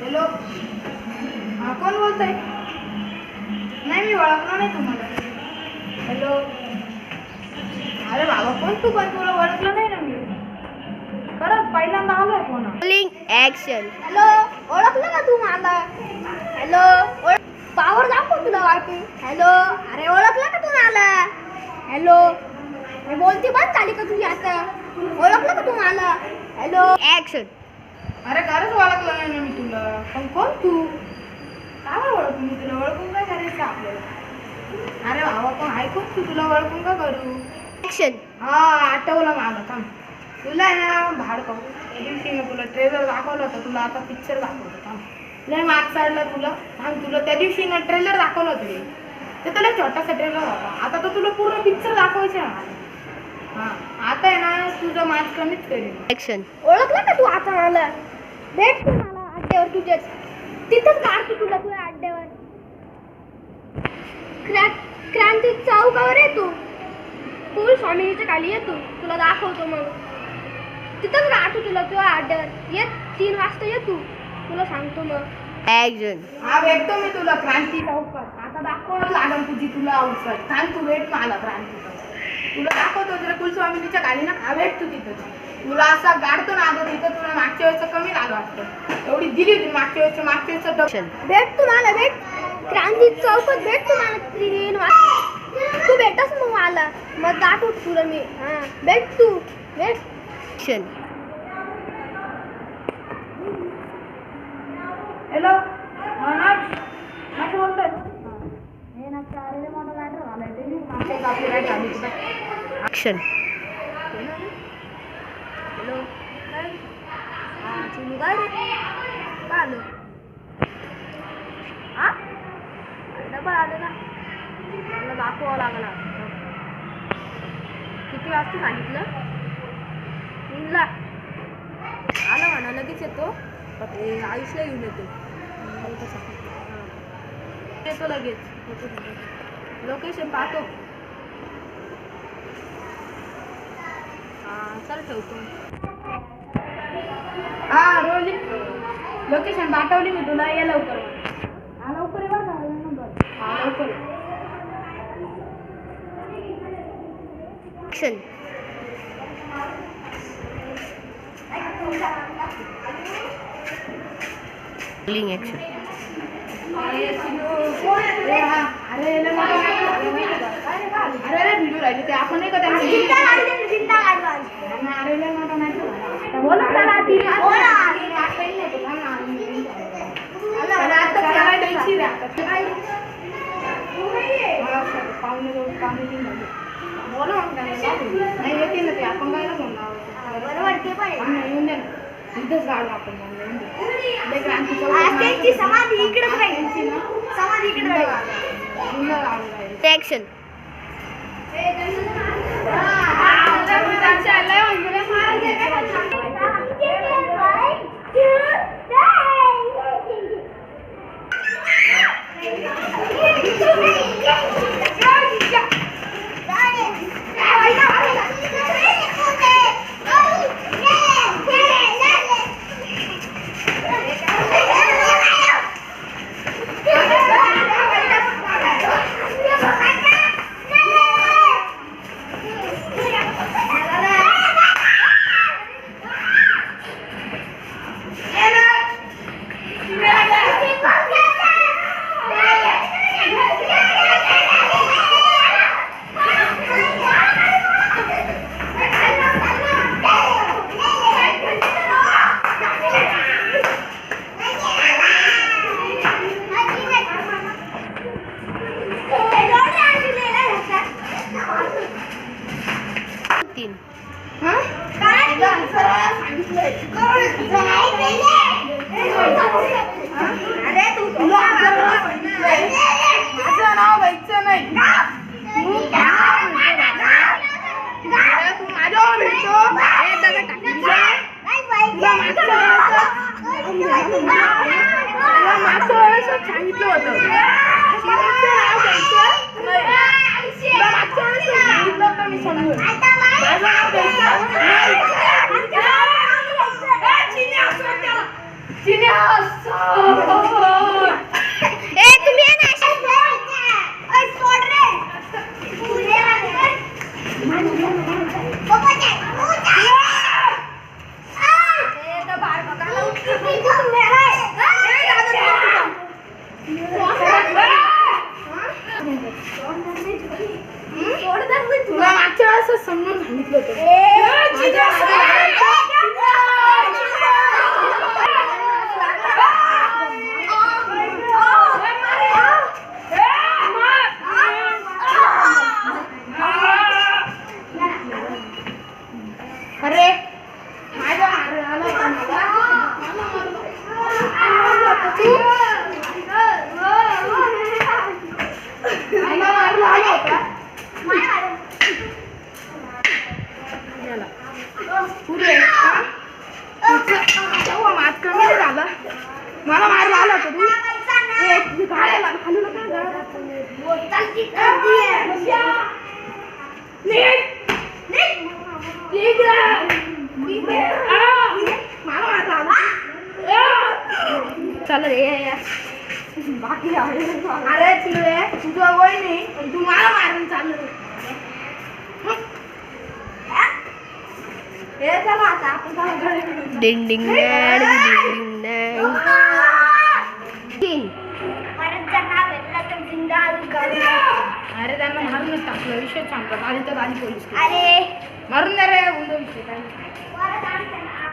Hello, हां कोण बोलत आहे? नाही मी ओळखलं नाही तुम्हाला. हॅलो, अरे बाबा कोण तू? पण तुला ओळखलं नाही ना मी. खरंच पहिल्यांदा आलोय फोन. Rolling action. हॅलो, ओळखलं का तू मला? हॅलो, पावर दाखव तुला वाटते. हॅलो, अरे ओळखलं का तू मला? हॅलो, मी बोलती बंद झाली का तुझी आता? ओळखलं का तू मला? Hello, action. अरे खरंच ओळखलं नाही ना मी तुला. पण कोण तू? काय बरं ओळखू मी तुला? ओळखून काय करायचं आपल्याला? अरे बाबा पण ऐकून तू तुला ओळखून का करू? ॲक्शन. हा आठवलं मला. थांब, तुला आहे ना भाड पाहू. त्या दिवशी मी तुला ट्रेलर दाखवलं होतं. तुला आता पिक्चर दाखवतो. थांब, लय मार्क्स काढला तुला. थांब, तुला त्या दिवशी ना ट्रेलर दाखवलं होतं. ते तुला छोटासा ट्रेलर होता. आता तर तुला पूर्ण पिक्चर दाखवायचं आहे. हां, आता आहे ना तुझं मार्क्स कमीच करेल. ॲक्शन. ओळखलं का तू आता मला? भेट तू मला अड्ड्यावर तुझ्याच. तिथंच काढतो तुला तुझ्या अड्ड्यावर. क्रांती चौकावर येतो. फुल स्वामिनीच्या खाली येतो. तुला दाखवतो मग. तिथंच राहतो तुला तुझ्या अड्ड्यावर. ये 3 वाजता ये तू. तुला सांगतो मग. ॲक्शन. हा भेटतो मी तुला क्रांती चौकात. आता दाखवत लागेल तुझी तुला अवसर. सांग तू भेट मला क्रांती चौकात. तुला दाखवतो तुला कुलस्वामिनीच्या खाली ना. हा भेट तू तिथं. तुला असा गाडतो ना अगं तिथं. तुला मागच्या वेळेचं कमी झालं वाटतं. एवढी दिली होती मागच्या वेळेचं ॲक्शन. भेट तू मला. भेट क्रांती चौकात भेट तू मला 3 वाजता. तू भेटस मग मला. मग दाखव तुला मी. हां, भेट तू. भेट. ॲक्शन. हॅलो, नाच बोलतोय. हे ना चालले मोठा मॅटर झालाय. ते मागच्या आपली राईट आली तुला. ॲक्शन. हॅलो, काय? हां, चिनू काय रे? काय आलं? हां, डबल आलं ना. मला दाखवावं लागला. किती वाजता सांगितलं? 3ला. आलं म्हणा लगेच येतो. आयुष्य येऊन येतो. येतो लगेच. लोकेशन पाहतो. हां, चल ठेवतो. हा रोजी लोकेशन पाठवली मी तुला. ये लवकर. हा लवकर ये बरं. नंबर हा लवकर ये. ॲक्शन. Rolling action. अरे व्हिडिओ राहिले ते आपण नाही का त्यांना अरे लय मोठा नाही बोला नाही येते ना ते आपण काय येऊन दे ना. इथंच गाडू आपण समाधी इकडेच राहील. समाधी इकडे राहील. ॲक्शन. माझं नाव घ्यायचं नाही. तू माझ्यावर भेटतो. मागच्या वेळेस सांगितलं होतं. मागच्या वेळेस सांगितलं होतं मी समजून. माझं नाव घ्यायचं. मला मारला आला होता तू ए, तुझी गाड्याला खालू नका गाड्या. मला मारला आला. चल रे बाकी अरे चिडे तुझं वय नाही पण तू मला मारून चाललं हे चला आता आपण चला घरी घेऊन. डिंग डिंग डॅड, डिंग डिंग डॅड. अरे त्यांना मारूनच टाकलं विषय सांगतात आधी तर आधी पोलीस अरे मारून द्या रे उंद विषय काय परत आम्ही त्यांना